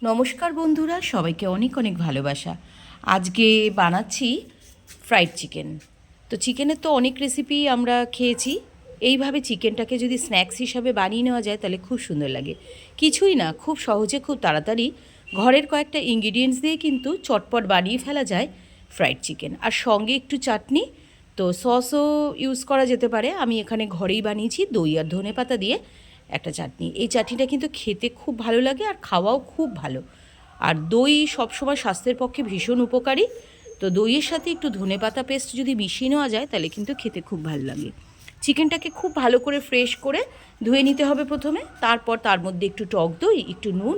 নমস্কার বন্ধুরা, সবাইকে অনেক অনেক ভালোবাসা। আজকে বানাচ্ছি ফ্রাইড চিকেন। তো চিকেনের তো অনেক রেসিপি আমরা খেয়েছি। এইভাবে চিকেনটাকে যদি স্ন্যাক্স হিসাবে বানিয়ে নেওয়া যায় তাহলে খুব সুন্দর লাগে। কিছুই না, খুব সহজে খুব তাড়াতাড়ি ঘরের কয়েকটা ইনগ্রিডিয়েন্টস দিয়ে কিন্তু চটপট বানিয়ে ফেলা যায় ফ্রাইড চিকেন। আর সঙ্গে একটু চাটনি, তো সসও ইউজ করা যেতে পারে। আমি এখানে ঘরেই বানিয়েছি দই আর ধনেপাতা দিয়ে একটা চাটনি। এই চাটনিটা কিন্তু খেতে খুব ভালো লাগে আর খাওয়াও খুব ভালো। আর দই সবসময় স্বাস্থ্যের পক্ষে ভীষণ উপকারী। তো দইয়ের সাথে একটু ধনেপাতা পেস্ট যদি মিশিয়ে নেওয়া যায় তাহলে কিন্তু খেতে খুব ভালো লাগে। চিকেনটাকে খুব ভালো করে ফ্রেশ করে ধুয়ে নিতে হবে প্রথমে। তারপর তার মধ্যে একটু টক দই, একটু নুন,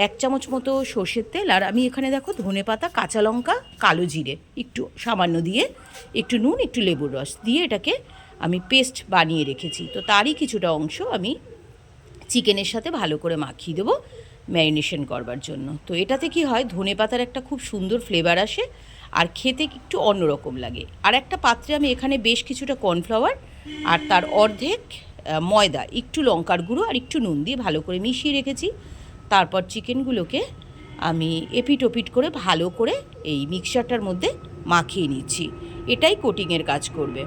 1 চামচ মতো সর্ষের তেল, আর আমি এখানে দেখো ধনেপাতা, কাঁচা লঙ্কা, কালো জিরে একটু সামান্য দিয়ে, একটু নুন, একটু লেবুর রস দিয়ে এটাকে আমি পেস্ট বানিয়ে রেখেছি। তো তারই কিছুটা অংশ আমি চিকেনের সাথে ভালো করে মাখিয়ে দেবো ম্যারিনেশন করবার জন্য। তো এটাতে কি হয়, ধনেপাতার একটা খুব সুন্দর ফ্লেভার আসে আর খেতে একটু অন্যরকম লাগে। আর একটা পাত্রে আমি এখানে বেশ কিছুটা কর্নফ্লাওয়ার আর তার অর্ধেক ময়দা, একটু লঙ্কার গুঁড়ো আর একটু নুন দিয়ে ভালো করে মিশিয়ে রেখেছি। তারপর চিকেনগুলোকে আমি এপিট ওপিট করে ভালো করে এই মিক্সচারটার মধ্যে মাখিয়ে নিচ্ছি। এটাই কোটিংয়ের কাজ করবে।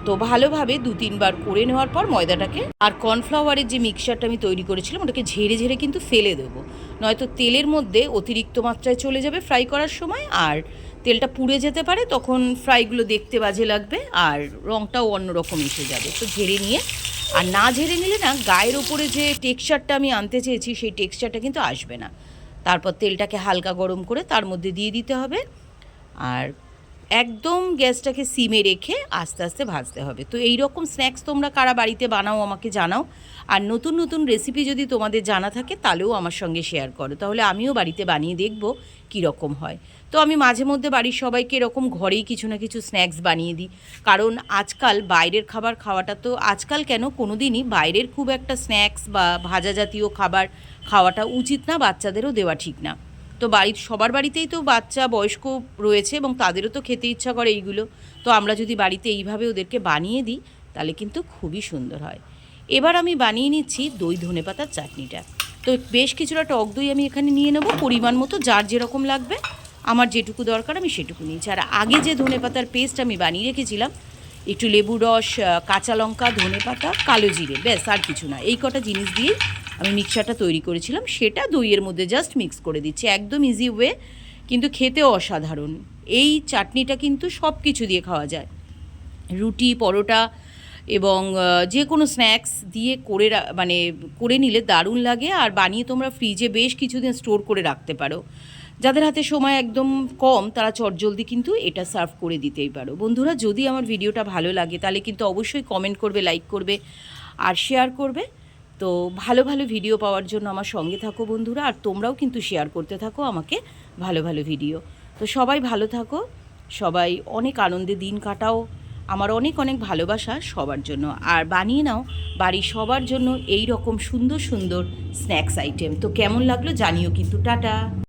তো ভালোভাবে 2-3 বার করে নেওয়ার পর ময়দাটাকে আর কর্নফ্লাওয়ারের যে মিক্সচারটা আমি তৈরি করেছিলাম ওটাকে ঝেড়ে ঝেড়ে কিন্তু ফেলে দেবো, নয়তো তেলের মধ্যে অতিরিক্ত মাত্রায় চলে যাবে ফ্রাই করার সময় আর তেলটা পুড়ে যেতে পারে, তখন ফ্রাইগুলো দেখতে বাজে লাগবে আর রঙটাও অন্যরকম এসে যাবে। তো ঝেড়ে নিয়ে, আর না ঝেড়ে নিলে না গায়ের ওপরে যে টেক্সচারটা আমি আনতে চেয়েছি সেই টেক্সচারটা কিন্তু আসবে না। তারপর তেলটাকে হালকা গরম করে তার মধ্যে দিয়ে দিতে হবে আর একদম গ্যাসটাকে সিমে রেখে আস্তে আস্তে ভাজতে হবে। তো এই রকম স্ন্যাক্স তোমরা কারা বাড়িতে বানাও আমাকে জানাও। আর নতুন নতুন রেসিপি যদি তোমাদের জানা থাকে তাহলেও আমার সঙ্গে শেয়ার করো, তাহলে আমিও বাড়িতে বানিয়ে দেখব কীরকম হয়। তো আমি মাঝে মধ্যে বাড়ির সবাইকে এরকম ঘরেই কিছু না কিছু স্ন্যাক্স বানিয়ে দিই, কারণ আজকাল বাইরের খাবার খাওয়াটা, তো আজকাল কেন কোনো দিনই বাইরের খুব একটা স্ন্যাক্স বা ভাজা জাতীয় খাবার খাওয়াটা উচিত না, বাচ্চাদেরও দেওয়া ঠিক না। তো বাড়ির সবার বাড়িতেই তো বাচ্চা বয়স্ক রয়েছে এবং তাদেরও তো খেতে ইচ্ছা করে এইগুলো। তো আমরা যদি বাড়িতে এইভাবে ওদেরকে বানিয়ে দিই তাহলে কিন্তু খুবই সুন্দর হয়। এবার আমি বানিয়ে নিচ্ছি দই ধনেপাতার চাটনিটা। তো বেশ কিছুটা টক দই আমি এখানে নিয়ে নেব পরিমাণ মতো, যার যেরকম লাগবে। আমার যেটুকু দরকার আমি সেটুকু নিয়েছি। আর আগে যে ধনেপাতার পেস্ট আমি বানিয়ে রেখেছিলাম, একটু লেবু রস, কাঁচা লঙ্কা, ধনেপাতা, কালো জিরে, ব্যাস আর কিছু না, এই কটা জিনিস দিয়েই আমি মিক্সচারটা তৈরি করেছিলাম, সেটা দইয়ের মধ্যে জাস্ট মিক্স করে দিচ্ছি। একদম ইজি ওয়ে, কিন্তু খেতেও অসাধারণ। এই চাটনিটা কিন্তু সব কিছু দিয়ে খাওয়া যায়, রুটি, পরোটা এবং যে কোনো স্ন্যাক্স দিয়ে মানে করে নিলে দারুণ লাগে। আর বানিয়ে তোমরা ফ্রিজে বেশ কিছুদিন স্টোর করে রাখতে পারো। যাদের হাতে সময় একদম কম তারা চটজলদি কিন্তু এটা সার্ভ করে দিতেই পারো। বন্ধুরা, যদি আমার ভিডিওটা ভালো লাগে তাহলে কিন্তু অবশ্যই কমেন্ট করবে, লাইক করবে আর শেয়ার করবে। তো ভালো ভালো ভিডিও পাওয়ার জন্য আমার সঙ্গে থাকো বন্ধুরা, আর তোমরাও কিন্তু শেয়ার করতে থাকো আমাকে ভালো ভালো ভিডিও। তো সবাই ভালো থাকো, সবাই অনেক আনন্দে দিন কাটাও। আমার অনেক অনেক ভালোবাসা সবার জন্য। আর বানিয়ে নাও বাড়ির সবার জন্য এই রকম সুন্দর সুন্দর স্ন্যাক্স আইটেম। তো কেমন লাগলো জানিও কিন্তু। টাটা।